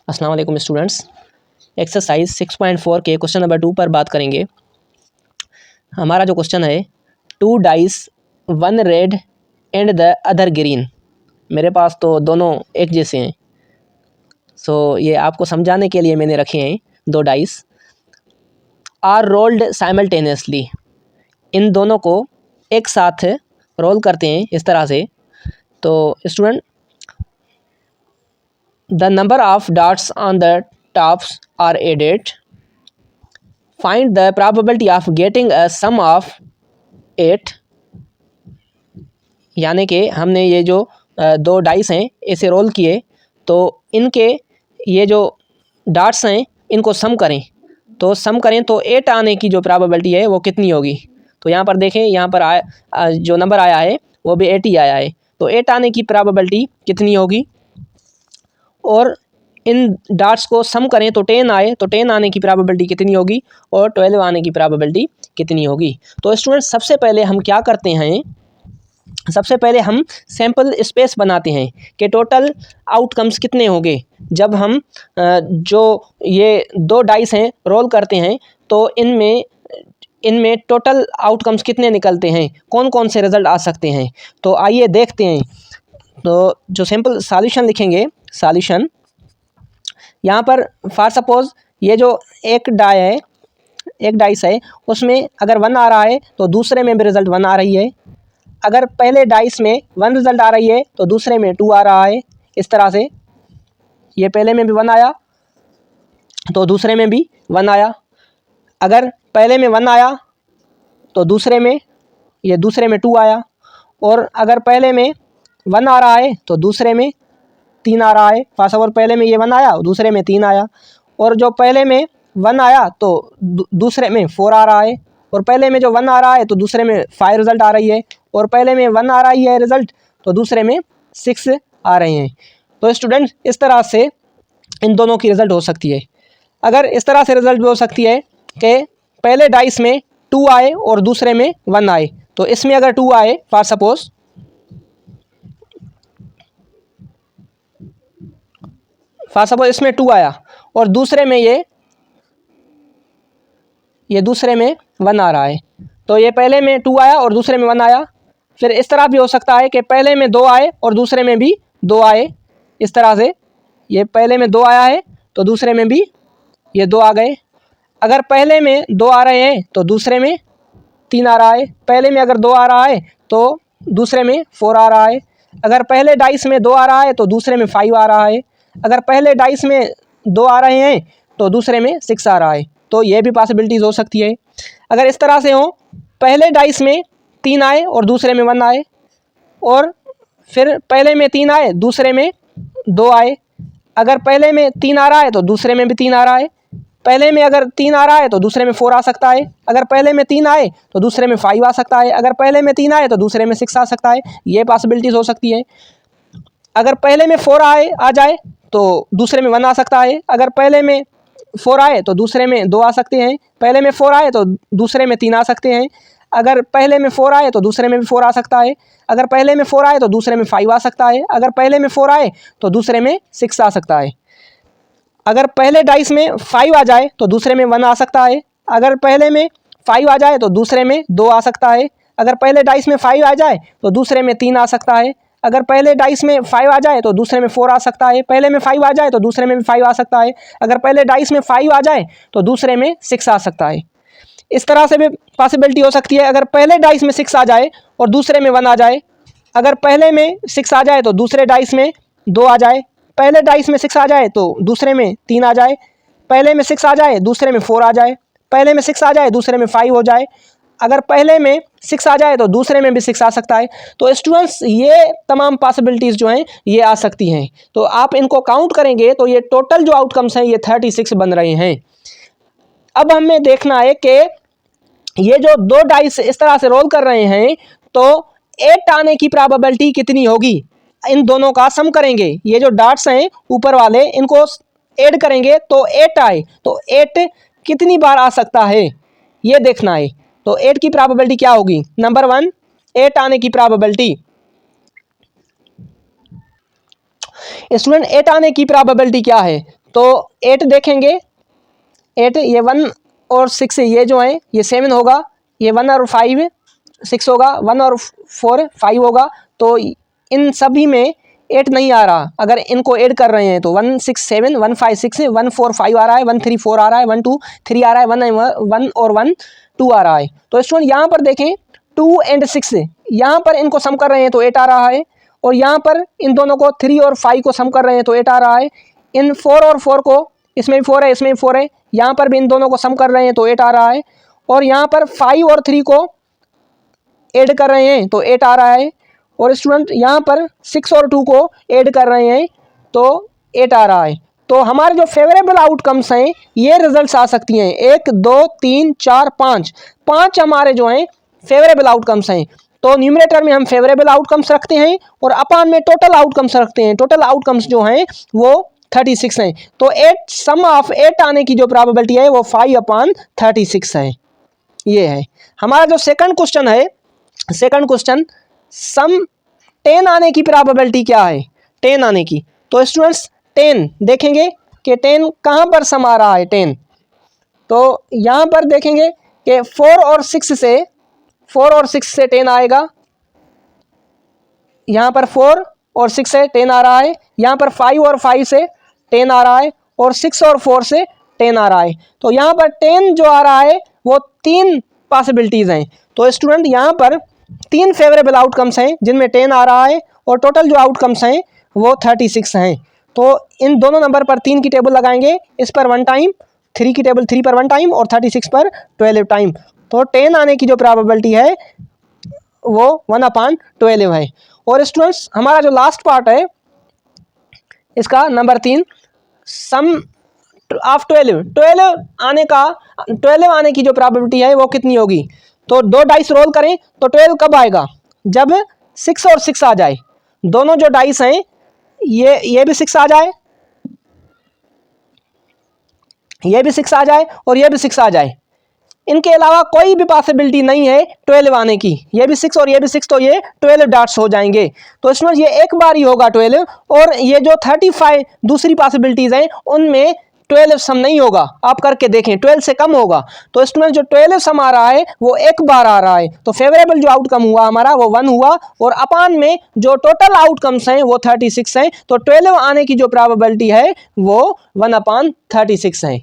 अस्सलाम वालेकुम students. Exercise 6.4 के क्वेश्चन नंबर 2 पर बात करेंगे। हमारा जो क्वेश्चन है, 2 dice, 1 red and the other green. मेरे पास तो दोनों एक जैसे हैं, सो ये आपको समझाने के लिए मैंने रखे हैं 2 डाइस। आर रोल्ड साइमल्टेनियसली, इन दोनों को एक साथ रोल करते हैं इस तरह से। तो student, the number of dots on the tops are added. Find the probability of getting a sum of 8. यानी कि हमने ये जो 2 डाइस हैं इसे रोल किए, तो इनके ये जो डॉट्स हैं इनको सम करें। तो सम करें तो 8 आने की जो प्रोबेबिलिटी है वो कितनी होगी। तो यहाँ पर देखें, यहाँ पर जो नंबर आया है वो भी 8 ही आया है। तो 8 आने की प्रोबेबिलिटी कितनी होगी, और इन डॉट्स को सम करें तो 10 आए, तो 10 आने की प्रोबेबिलिटी कितनी होगी, और 12 आने की प्रोबेबिलिटी कितनी होगी। तो स्टूडेंट, सबसे पहले हम क्या करते हैं, सबसे पहले हम सैम्पल स्पेस बनाते हैं कि टोटल आउटकम्स कितने होंगे। जब हम जो ये 2 डाइस हैं रोल करते हैं, तो इनमें टोटल आउटकम्स कितने निकलते हैं, कौन कौन से रिज़ल्ट आ सकते हैं। तो आइए देखते हैं। तो जो सिंपल सॉल्यूशन लिखेंगे, सॉल्यूशन यहाँ पर फॉर सपोज ये जो एक डाइस है उसमें अगर 1 आ रहा है तो दूसरे में भी रिज़ल्ट 1 आ रही है। अगर पहले डाइस में 1 रिज़ल्ट आ रही है तो दूसरे में 2 आ रहा है। इस तरह से ये पहले में भी 1 आया तो दूसरे में भी 1 आया। अगर पहले में 1 आया तो दूसरे में 2 आया, और अगर पहले में 1 आ रहा है तो दूसरे में 3 आ रहा है। फॉर सपोज पहले में ये 1 आया, दूसरे में 3 आया, और जो पहले में 1 आया तो दूसरे में 4 आ रहा है, और पहले में जो 1 आ रहा है तो दूसरे में 5 रिज़ल्ट आ रही है, और पहले में 1 आ रही है रिज़ल्ट तो दूसरे में 6 आ रहे हैं। तो स्टूडेंट, इस तरह से इन दोनों की रिज़ल्ट हो सकती है। अगर इस तरह से रिज़ल्ट भी हो सकती है कि पहले डाइस में 2 आए और दूसरे में 1 आए। तो इसमें अगर 2 आए, फॉर सपोज इसमें 2 आया और दूसरे में ये दूसरे में 1 आ रहा है, तो ये पहले में 2 आया और दूसरे में 1 आया। फिर इस तरह भी हो सकता है कि पहले में 2 आए और दूसरे में भी 2 आए। इस तरह से ये पहले में 2 आया है तो दूसरे में भी ये 2 आ गए। अगर पहले में 2 आ रहे हैं तो दूसरे में 3 आ रहा है। पहले में अगर 2 आ रहा है तो दूसरे में 4 आ रहा है। अगर पहले डाइस में 2 आ रहा है तो दूसरे में 5 आ रहा है। अगर पहले डाइस में 2 आ रहे हैं तो दूसरे में 6 आ रहा है। तो ये भी पॉसिबिलिटीज़ हो सकती है। अगर इस तरह से हो, पहले डाइस में 3 आए और दूसरे में 1 आए, और फिर पहले में 3 आए दूसरे में 2 आए। अगर पहले में 3 आ रहा है तो दूसरे में भी 3 आ रहा है। पहले में अगर 3 आ रहा है तो दूसरे में 4 आ सकता है। अगर पहले में 3 आए तो दूसरे में 5 आ सकता है। अगर पहले में 3 आए तो दूसरे में 6 आ सकता है। ये पॉसिबिलिटीज़ हो सकती है। अगर पहले में 4 आ जाए तो दूसरे में 1 आ सकता है। अगर पहले में 4 आए तो दूसरे में 2 आ सकते हैं। पहले में 4 आए तो दूसरे में 3 आ सकते हैं। अगर पहले में 4 आए तो दूसरे में भी 4 आ सकता है। अगर पहले में 4 आए तो दूसरे में 5 आ सकता है। अगर पहले में 4 आए तो दूसरे में 6 आ सकता है। अगर पहले डाइस में 5 आ जाए तो दूसरे में 1 आ सकता है। अगर पहले में 5 आ जाए तो दूसरे में 2 आ सकता है। अगर पहले डाइस में 5 आ जाए तो दूसरे में 3 आ सकता है। अगर पहले डाइस में 5 आ जाए तो दूसरे में 4 आ सकता है। पहले में 5 आ जाए तो दूसरे में भी 5 आ सकता है। अगर पहले डाइस में 5 आ जाए तो दूसरे में 6 आ सकता है। इस तरह से भी पॉसिबिलिटी हो सकती है। अगर पहले डाइस में 6 आ जाए और दूसरे में 1 आ जाए। अगर पहले में 6 आ जाए तो दूसरे डाइस में 2 आ जाए। पहले डाइस में 6 आ जाए तो दूसरे में 3 आ जाए। पहले में 6 आ जाए दूसरे में 4 आ जाए। पहले में 6 आ जाए दूसरे में 5 हो जाए। अगर पहले में 6 आ जाए तो दूसरे में भी 6 आ सकता है। तो स्टूडेंट्स, ये तमाम पॉसिबिलिटीज़ जो हैं ये आ सकती हैं। तो आप इनको काउंट करेंगे तो ये टोटल जो आउटकम्स हैं ये 36 बन रहे हैं। अब हमें देखना है कि ये जो 2 डाइस इस तरह से रोल कर रहे हैं तो 8 आने की प्रोबेबिलिटी कितनी होगी। इन दोनों का सम करेंगे। ये जो डॉट्स हैं ऊपर वाले, इनको ऐड करेंगे तो 8 आए, तो 8 कितनी बार आ सकता है ये देखना है। तो 8 की प्रोबेबिलिटी क्या होगी। नंबर 1, 8 आने की प्रोबेबिलिटी। स्टूडेंट, 8 आने की प्रोबेबिलिटी क्या है। तो 8 देखेंगे, 8 ये 1 और 6 ये जो है ये 7 होगा, ये 1 और 5 6 होगा, 1 और 4 5 होगा। तो इन सभी में 8 नहीं आ रहा, अगर इनको ऐड कर रहे हैं तो 1 6 7 1 5 6 1 4 5 आ रहा है, 1 3 4 आ रहा है, 1 2 3 आ रहा है, 1 और 1 2 आ रहा है। तो स्टूडेंट यहाँ पर देखें 2 और 6 यहाँ पर इनको सम कर रहे हैं तो 8 आ रहा है, और यहाँ पर इन दोनों को 3 और 5 को सम कर रहे हैं तो 8 आ रहा है। इन 4 और 4 को, इसमें भी 4 है इसमें भी 4 है, यहाँ पर भी इन दोनों को सम कर रहे हैं तो 8 आ रहा है, और यहाँ पर 5 और 3 को ऐड कर रहे हैं तो 8 आ रहा है, और स्टूडेंट यहाँ पर 6 और 2 को ऐड कर रहे हैं तो 8 आ रहा है। तो हमारे जो फेवरेबल आउटकम्स हैं ये रिजल्ट्स आ सकती हैं 1 2 3 4 5, 5 हमारे जो हैं फेवरेबल आउटकम्स हैं। तो न्यूमरेटर में हम फेवरेबल आउटकम्स रखते हैं और अपान में टोटल आउटकम्स रखते हैं। टोटल आउटकम्स जो हैं वो 36 हैं। तो 8 सम ऑफ 8 आने की जो प्रोबेबिलिटी है वो 5/36 है। ये है हमारा जो सेकंड क्वेश्चन है। सेकंड क्वेश्चन, सम 10 आने की प्रोबेबिलिटी क्या है, 10 आने की। तो स्टूडेंट्स 10 देखेंगे कि 10 कहाँ पर सम आ रहा है 10। तो यहाँ पर देखेंगे कि 4 और 6 से 10 आएगा, यहाँ पर 4 और 6 से 10 आ रहा है, यहाँ पर 5 और 5 से 10 आ रहा है, और 6 और 4 से 10 आ रहा है। तो यहाँ पर 10 जो आ रहा है वो 3 पॉसिबिलिटीज़ हैं। तो स्टूडेंट यहाँ पर 3 फेवरेबल आउटकम्स हैं जिनमें 10 आ रहा है, और टोटल जो आउटकम्स हैं वो 36 हैं। तो इन दोनों नंबर पर 3 की टेबल लगाएंगे, इस पर 1 टाइम, 3 की टेबल 3 पर 1 टाइम और 36 पर 12 टाइम। तो 10 आने की जो प्रोबेबिलिटी है वो 1/12 है। और स्टूडेंट्स हमारा जो लास्ट पार्ट है इसका नंबर 3, सम ऑफ 12 आने की जो प्रोबेबिलिटी है वो कितनी होगी। तो 2 डाइस रोल करें तो 12 कब आएगा, जब 6 और 6 आ जाए। दोनों जो डाइस हैं ये भी 6 आ जाए, ये भी 6 आ जाए और ये भी 6 आ जाए। इनके अलावा कोई भी पॉसिबिलिटी नहीं है 12 आने की। ये भी 6 और ये भी 6, तो ये 12 डॉट्स हो जाएंगे। तो इसमें ये एक बार ही होगा 12, और ये जो 35 दूसरी पॉसिबिलिटीज़ हैं उनमें 12 सम नहीं होगा। आप करके देखें 12 से कम होगा। तो इसमें जो 12 सम आ रहा है वो एक बार आ रहा है। तो फेवरेबल जो आउटकम हुआ हमारा वो 1 हुआ, और अपान में जो टोटल आउटकम्स हैं वो 36 हैं। तो 12 आने की जो प्रोबेबिलिटी है वो 1/36 है।